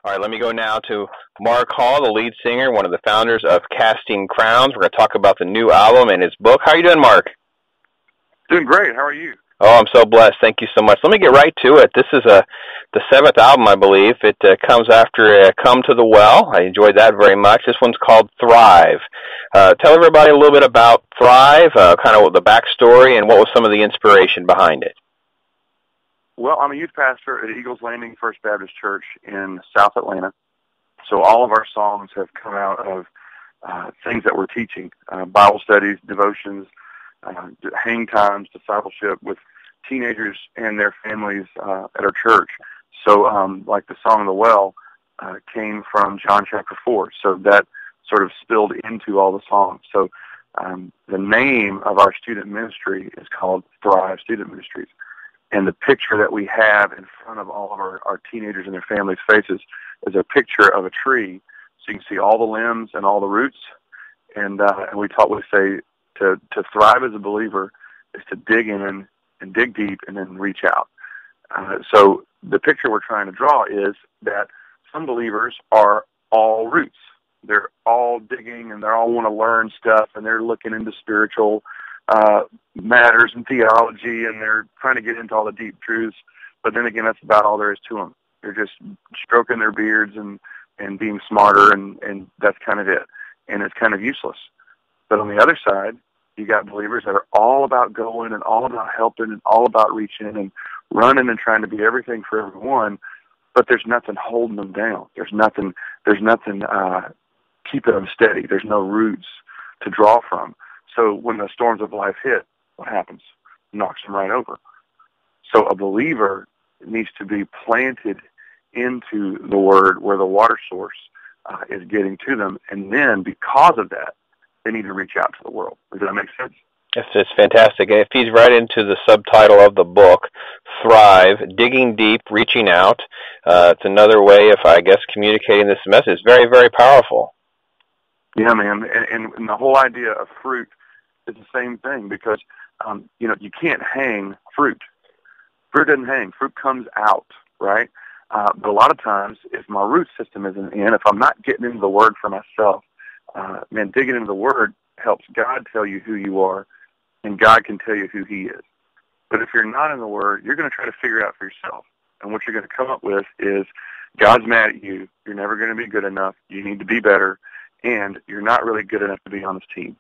All right, let me go now to Mark Hall, the lead singer, one of the founders of Casting Crowns. We're going to talk about the new album and his book. How are you doing, Mark? Doing great. How are you? Oh, I'm so blessed. Thank you so much. Let me get right to it. This is the seventh album, I believe. It comes after Come to the Well. I enjoyed that very much. This one's called Thrive. Tell everybody a little bit about Thrive, kind of the backstory, and what was some of the inspiration behind it. Well, I'm a youth pastor at Eagles Landing First Baptist Church in South Atlanta. So all of our songs have come out of things that we're teaching, Bible studies, devotions, hang times, discipleship with teenagers and their families at our church. So like the song The Well came from John chapter 4. So that sort of spilled into all the songs. So the name of our student ministry is called Thrive Student Ministries. And the picture that we have in front of all of our teenagers and their families' faces is a picture of a tree. So you can see all the limbs and all the roots. And we say to thrive as a believer is to dig in and dig deep and then reach out. So the picture we're trying to draw is that some believers are all roots. They're all digging and they all want to learn stuff and they're looking into spiritual matters and theology, and they're trying to get into all the deep truths. But then again, that's about all there is to them. They're just stroking their beards and being smarter, and that's kind of it. And it's kind of useless. But on the other side, you got believers that are all about going and all about helping and all about reaching and running and trying to be everything for everyone. But there's nothing holding them down. There's nothing keeping them steady. There's no roots to draw from. So when the storms of life hit, what happens? It knocks them right over. So a believer needs to be planted into the Word where the water source is getting to them. And then because of that, they need to reach out to the world. Does that make sense? It's fantastic. And it feeds right into the subtitle of the book, Thrive, Digging Deep, Reaching Out. It's another way of, I guess, communicating this message. It's very, very powerful. Yeah, man. And the whole idea of fruit is the same thing because, you can't hang fruit. Fruit doesn't hang. Fruit comes out, right? But a lot of times, if my root system isn't in, if I'm not getting into the Word for myself, digging into the Word helps God tell you who you are, and God can tell you who He is. But if you're not in the Word, you're going to try to figure it out for yourself. And what you're going to come up with is God's mad at you. You're never going to be good enough. You need to be better. And you're not really good enough to be on His team.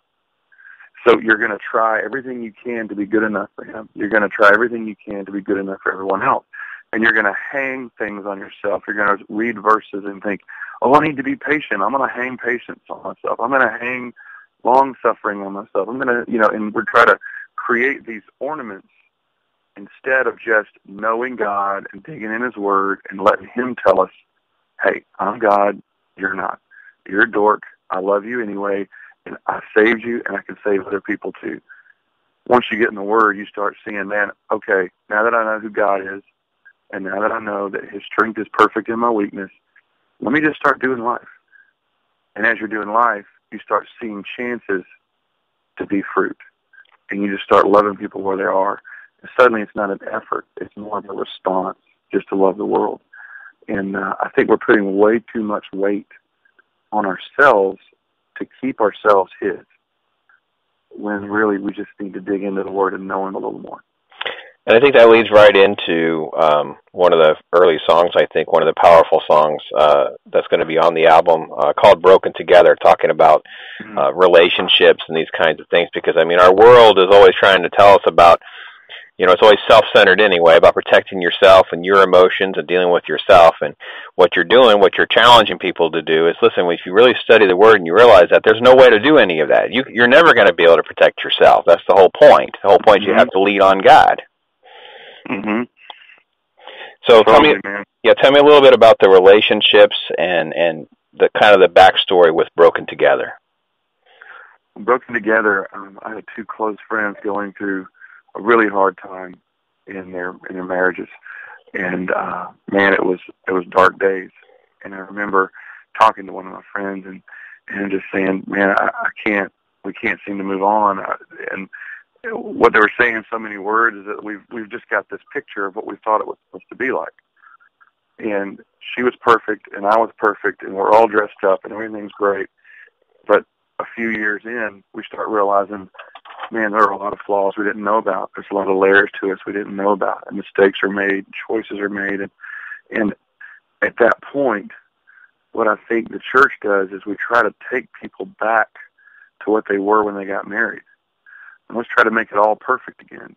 So you're going to try everything you can to be good enough for Him. You're going to try everything you can to be good enough for everyone else. And you're going to hang things on yourself. You're going to read verses and think, oh, I need to be patient. I'm going to hang patience on myself. I'm going to hang long-suffering on myself. I'm going to, and we're trying to create these ornaments instead of just knowing God and digging in His Word and letting Him tell us, hey, I'm God, you're not. You're a dork. I love you anyway, and I saved you, and I can save other people too. Once you get in the Word, you start seeing, man, okay, now that I know who God is, and now that I know that His strength is perfect in my weakness, let me just start doing life. And as you're doing life, you start seeing chances to be fruit. And you just start loving people where they are. And suddenly it's not an effort. It's more of a response just to love the world. And I think we're putting way too much weight on ourselves to keep ourselves His, when really we just need to dig into the Word and know Him a little more. And I think that leads right into one of the early songs, I think, one of the powerful songs that's going to be on the album called Broken Together, talking about relationships and these kinds of things. Because, our world is always trying to tell us about, it's always self-centered anyway, about protecting yourself and your emotions and dealing with yourself. And what you're doing, what you're challenging people to do is, listen, if you really study the Word and you realize that there's no way to do any of that. You're never going to be able to protect yourself. That's the whole point. The whole point is you have to lean on God. Mm-hmm. So totally, tell me a little bit about the relationships and the kind of the backstory with Broken Together. Broken Together, I had two close friends going through a really hard time in their marriages, and it was dark days. And I remember talking to one of my friends and just saying, man, we can't seem to move on. And what they were saying in so many words is that we've just got this picture of what we thought it was supposed to be like. And she was perfect and I was perfect and we're all dressed up and everything's great. But a few years in, we start realizing, man, there are a lot of flaws we didn't know about. There's a lot of layers to us we didn't know about. And mistakes are made, choices are made. And at that point, what I think the church does is we try to take people back to what they were when they got married. And let's try to make it all perfect again.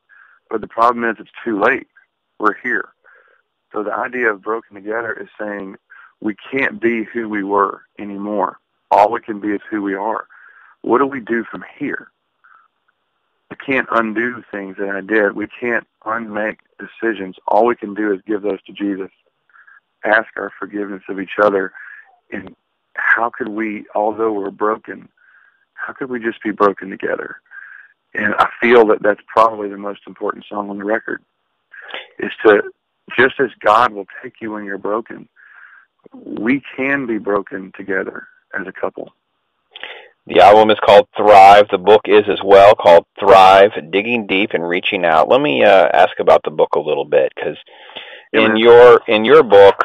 But the problem is it's too late. We're here. So the idea of broken together is saying we can't be who we were anymore. All we can be is who we are. What do we do from here? I can't undo things that I did. We can't unmake decisions. All we can do is give those to Jesus, ask our forgiveness of each other. And how could we, although we're broken, how could we just be broken together? And I feel that that's probably the most important song on the record, is to, just as God will take you when you're broken, we can be broken together as a couple. The album is called Thrive. The book is as well, called Thrive, Digging Deep and Reaching Out. Let me ask about the book a little bit, because in your book,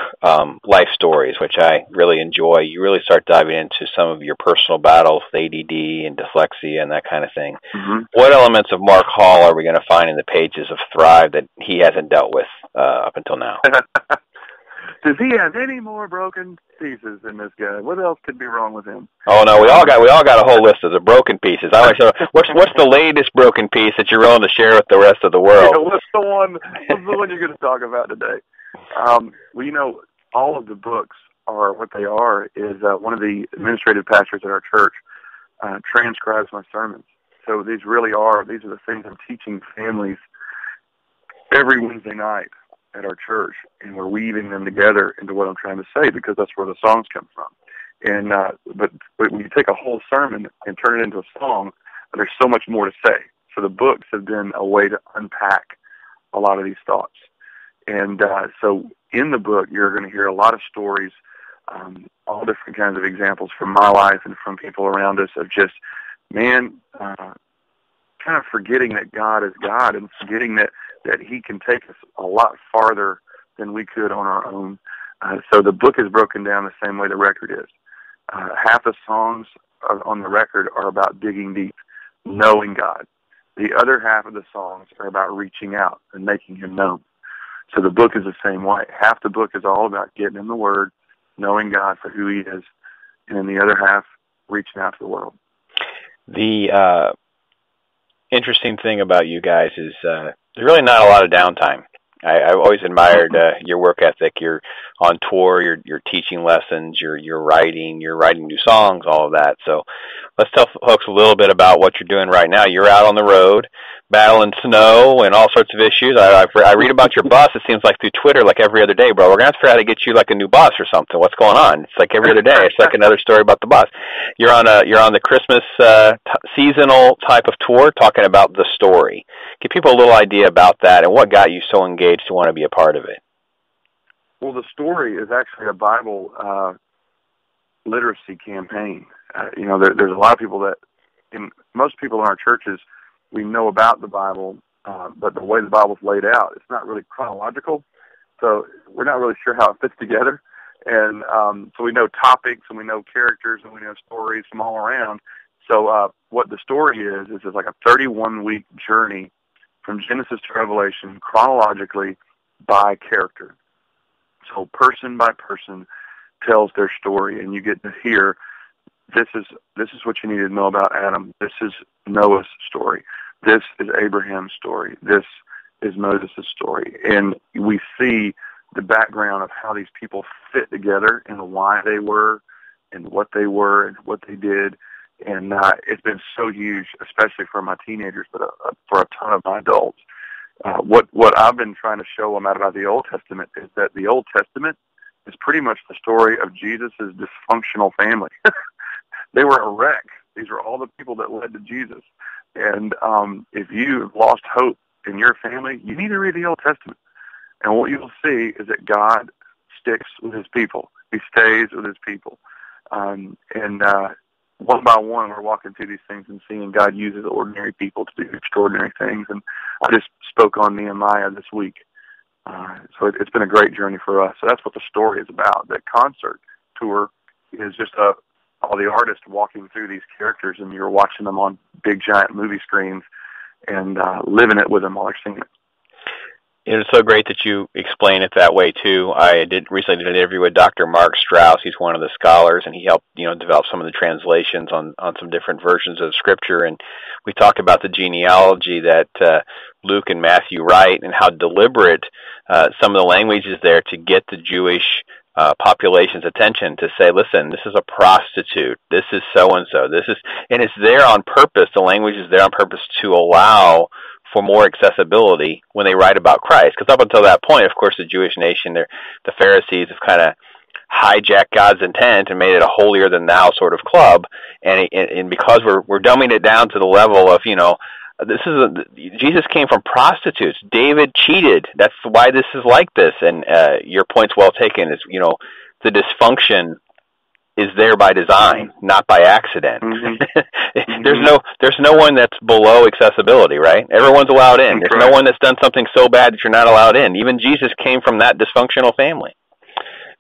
Life Stories, which I really enjoy, you really start diving into some of your personal battles with ADD and dyslexia and that kind of thing. Mm-hmm. What elements of Mark Hall are we going to find in the pages of Thrive that he hasn't dealt with up until now? Does he have any more broken pieces than this guy? What else could be wrong with him? Oh no, we all got a whole list of the broken pieces. I always say, what's the latest broken piece that you're willing to share with the rest of the world? Yeah, what's the one you're going to talk about today? Well, you know, all of the books are what they are. Is one of the administrative pastors at our church transcribes my sermons. So these are the things I'm teaching families every Wednesday night at our church, and we're weaving them together into what I'm trying to say, because that's where the songs come from. And but when you take a whole sermon and turn it into a song, there's so much more to say. So the books have been a way to unpack a lot of these thoughts. And so in the book, you're going to hear a lot of stories, all different kinds of examples from my life and from people around us of just, man, kind of forgetting that God is God, and forgetting that he can take us a lot farther than we could on our own. So the book is broken down the same way the record is. Half the songs on the record are about digging deep, knowing God. The other half of the songs are about reaching out and making him known. So the book is the same way. Half the book is all about getting in the Word, knowing God for who he is, and then the other half, reaching out to the world. The interesting thing about you guys is there's really not a lot of downtime. I've always admired your work ethic. You're on tour, you're teaching lessons, you're writing new songs, all of that. So let's tell folks a little bit about what you're doing right now. You're out on the road, battling snow and all sorts of issues. I read about your bus. It seems like through Twitter, like every other day, bro. We're gonna have to figure out how to get you like a new bus or something. What's going on? It's like every other day. It's like another story about the bus. You're on the Christmas seasonal type of tour, talking about the story. Give people a little idea about that and what got you so engaged to want to be a part of it. Well, the story is actually a Bible literacy campaign. There's a lot of people most people in our churches, we know about the Bible, but the way the Bible's laid out, it's not really chronological, so we're not really sure how it fits together. And so we know topics, and we know characters, and we know stories from all around. So what the story is like a 31-week journey from Genesis to Revelation, chronologically by character. So person by person tells their story, and you get to hear, this is what you need to know about Adam. This is Noah's story. This is Abraham's story. This is Moses' story. And we see the background of how these people fit together and why they were and what they were and what they did. And it's been so huge, especially for my teenagers, but for a ton of my adults. What I've been trying to show them out about the Old Testament is that the Old Testament is pretty much the story of Jesus' dysfunctional family. They were a wreck. These are all the people that led to Jesus. And if you've lost hope in your family, you need to read the Old Testament. And what you'll see is that God sticks with his people. He stays with his people. And one by one, we're walking through these things and seeing God uses ordinary people to do extraordinary things. And I just spoke on Nehemiah this week. So it's been a great journey for us. So that's what the story is about. That concert tour is just all the artists walking through these characters, and you're watching them on big, giant movie screens and living it with them while they're singing it. It's so great that you explain it that way too. I recently did an interview with Dr. Mark Strauss. He's one of the scholars, and he helped develop some of the translations on some different versions of Scripture. And we talked about the genealogy that Luke and Matthew write, and how deliberate some of the language is there to get the Jewish population's attention, to say, listen, this is a prostitute, this is so and so, and it's there on purpose. The language is there on purpose to allow for more accessibility when they write about Christ. Because up until that point, of course, the Jewish nation, the Pharisees have kind of hijacked God's intent and made it a holier than thou sort of club. And because we're dumbing it down to the level of, Jesus came from prostitutes. David cheated. That's why this is like this. And your point's well taken. Is the dysfunction is there by design, not by accident. Mm-hmm. There's no one that's below accessibility, right? Everyone's allowed in. There's no one that's done something so bad that you're not allowed in. Even Jesus came from that dysfunctional family.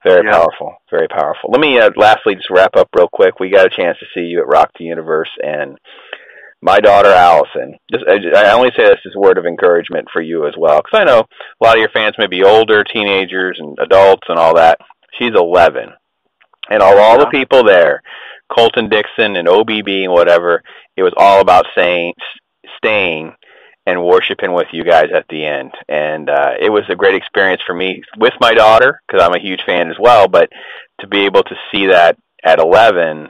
Very powerful, very powerful. Let me lastly just wrap up real quick. We got a chance to see you at Rock the Universe, and my daughter Allison. I only say this as a word of encouragement for you as well, because I know a lot of your fans may be older, teenagers and adults and all that. She's 11. And all the people there, Colton Dixon and OBB and whatever, it was all about staying and worshiping with you guys at the end. And it was a great experience for me with my daughter, because I'm a huge fan as well, but to be able to see that at 11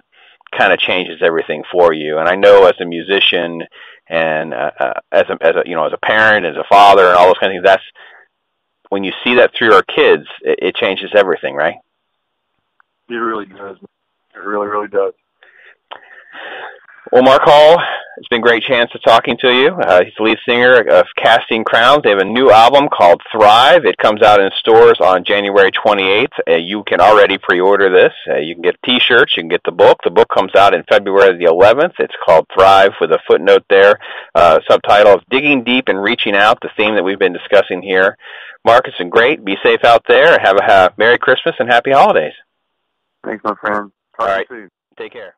kind of changes everything for you. And I know as a musician and as a parent, as a father, and all those kind of things, that's when you see that through our kids, it changes everything, right? It really does. It really, really does. Well, Mark Hall, it's been a great chance to talking to you. He's the lead singer of Casting Crowns. They have a new album called Thrive. It comes out in stores on January 28th. You can already pre-order this. You can get T-shirts. You can get the book. The book comes out in February the 11th. It's called Thrive, with a footnote there, subtitle of Digging Deep and Reaching Out, the theme that we've been discussing here. Mark, it's been great. Be safe out there. Have a Merry Christmas and Happy Holidays. Thanks, my friend. All right. Take care.